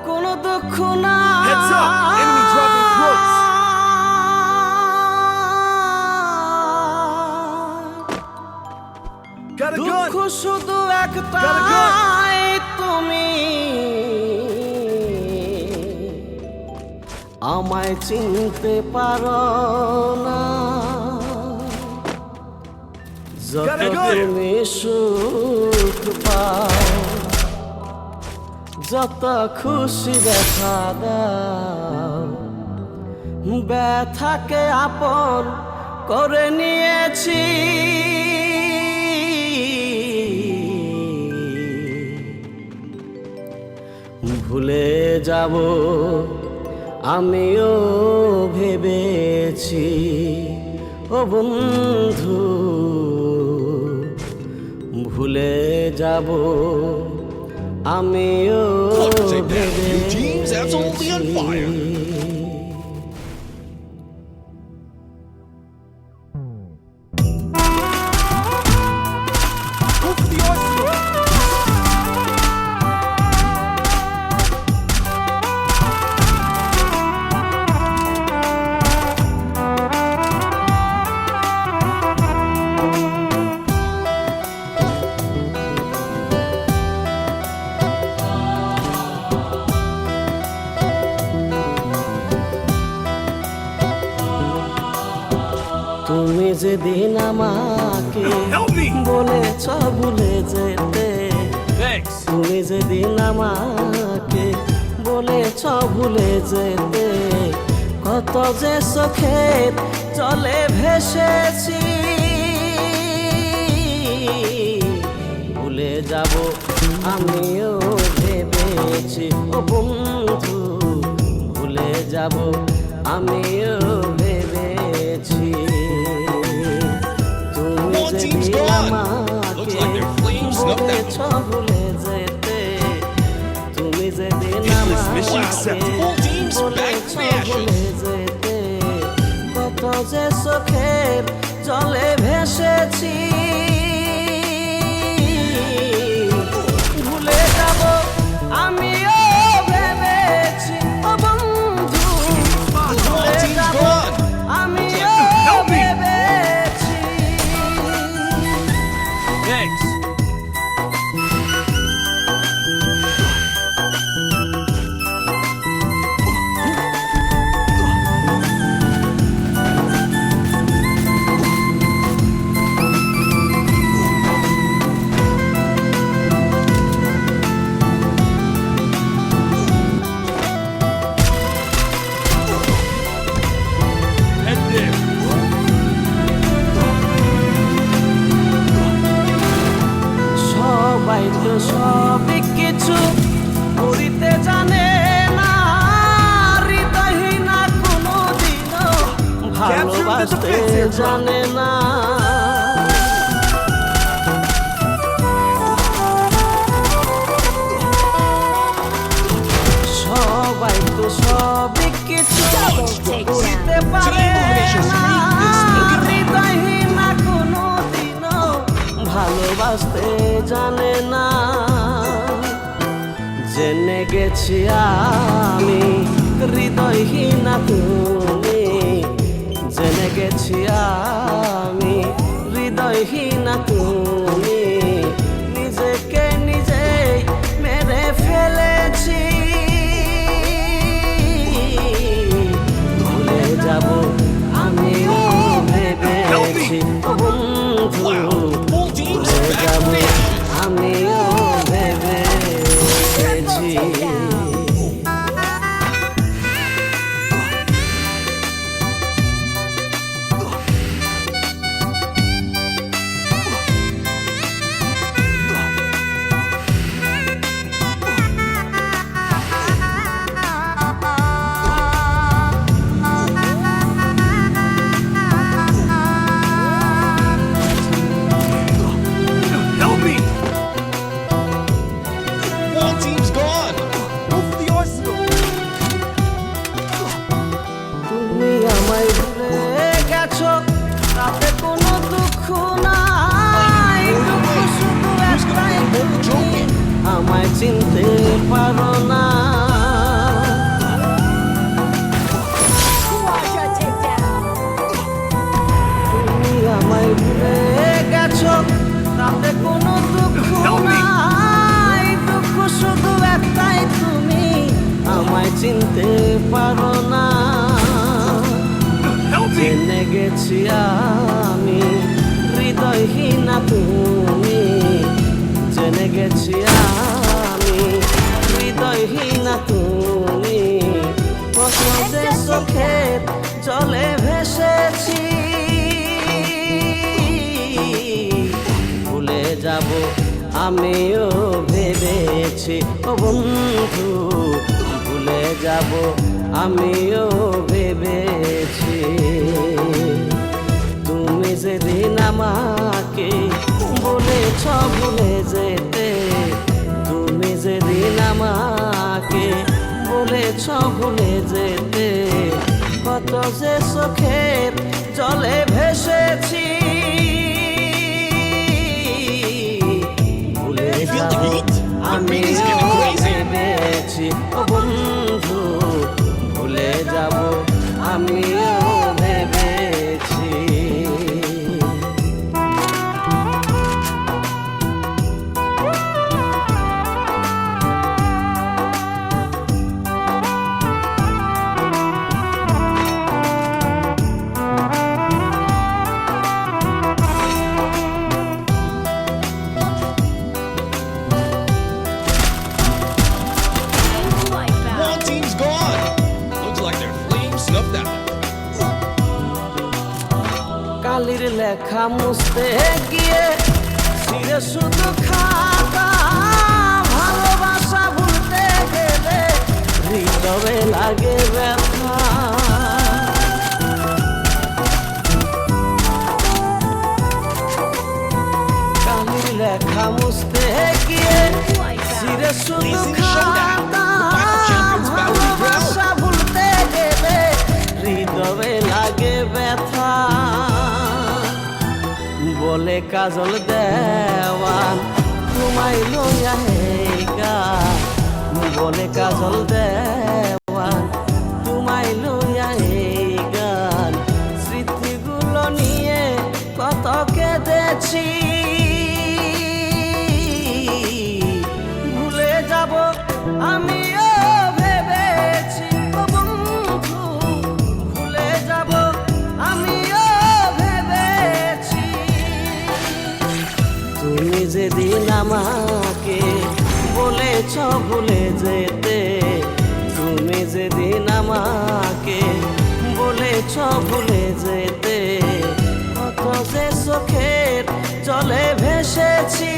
কোনো দুঃখ না Heads up! Enemy dropping crooks! Got a দুঃখ gun! শুধু Got a একটাই তুমি আমায় চিনতে পারো না যত Got a gun! তুমি সুখ পাও যত খুশি দেখা দাও ব্যথাকে আপন করে নিয়েছি ভুলে যাব আমিও ভেবেছি ও বন্ধু ভুলে যাব আমিও Take that. New team's absolutely on fire. Go for the arsenal! তুমি যেদিন আমাকে Help me! বলেছ ভুলে যেতে Thanks! তুমি যেদিন আমাকে বলেছ ভুলে যেতে কত যে চোখের জলে ভেসেছি ভুলে যাব আমিও ভেবেছি ও বন্ধু ভুলে যাব আমিও ভেবেছি তুমি One team's যেদিন gone. আমাকে Looks like their flames snuffed বলেছ out. ভুলে যেতে তুমি যেদিন Useless mission আমাকে accepted. Full team's back বলেছ to the ভুলে ashes. যেতে কত যে চোখের জলে ভেসেছি ভুলে যাব আমিও ভেবেছি ও বন্ধু ভুলে One team's যাব gone. আমিও Help me! ভেবেছি Thanks! Head there! সবাই তো সবই কিছু করিতে জানে না হৃদয়হীনা কোনো দিনও ভালোবাসতে জানে না সবাই তো সবই কিছু করিতে পারে না হৃদয়হীনা কোনো দিনও ভালোবাসতে জানে না জেনে গেছি আমি হৃদয়হীনা তুমি জেনে গেছি আমি হৃদয়হীনা তুমি নিজেকে নিজেই মেরে ফেলেছি ভুলে যাব আমিও ভেবেছি ও বন্ধু Full team's ভুলে back যাব to the ashes. আমিও ভেবেছি Help me! One team's gone. Go for the arsenal! তুমি আমায় ভুলে গেছো তাতে কোনো দুঃখ নাই দুঃখ শুধু একটাই তুমি আমায় চিনতে পারো না চিনতে পারো না। Help me! জেনে গেছি আমি হৃদয়হীনা তুমি, জেনে গেছি আমি হৃদয়হীনা তুমি। কত যে চোখের জলে ভেসেছি, ভুলে যাব আমিও ভেবেছি ও বন্ধু, ভুলে যাব আমিও ভেবেছি। তুমি যেদিন আমাকে বলেছ ভুলে যেতে, তুমি যেদিন আমাকে বলেছ ভুলে যেতে, কত যে চোখের জলে ভেসেছি। ভুলে feel the যাব heat? আমি It's getting crazy. ভেবেছি ও বন্ধু, ভুলে যাব আমিও ভেবেছি। One team's gone. Looks like their flame snuffed out. কালির লেখা মুছতে গিয়ে ছিঁড়ে শুধু খাতা, ভালোবাসা ভুলতে গেলে হৃদয়ে লাগে ব্যথা। কালির লেখা মুছতে গিয়ে ছিঁড়ে শুধু Blazing the showdown. খাতা, The final champions battle the ground. ভালোবাসা ভুলতে গেলে হৃদয়ে লাগে ব্যথা। বলে কাজল দেওয়ান তোমায় লইয়া এই গান, বলে কাজল দেওয়ান তোমায় লইয়া এই গান। স্মৃতিগুলো নিয়ে কত কেঁদেছি, ভুলে যাব আমিও ভেবেছি ও বন্ধু, ভুলে যাব আমিও ভেবেছি। তুমি যেদিন আমাকে বলেছ ভুলে যেতে, তুমি যেদিন আমাকে বলেছ ভুলে যেতে, কত যে চোখের জলে ভেসেছি।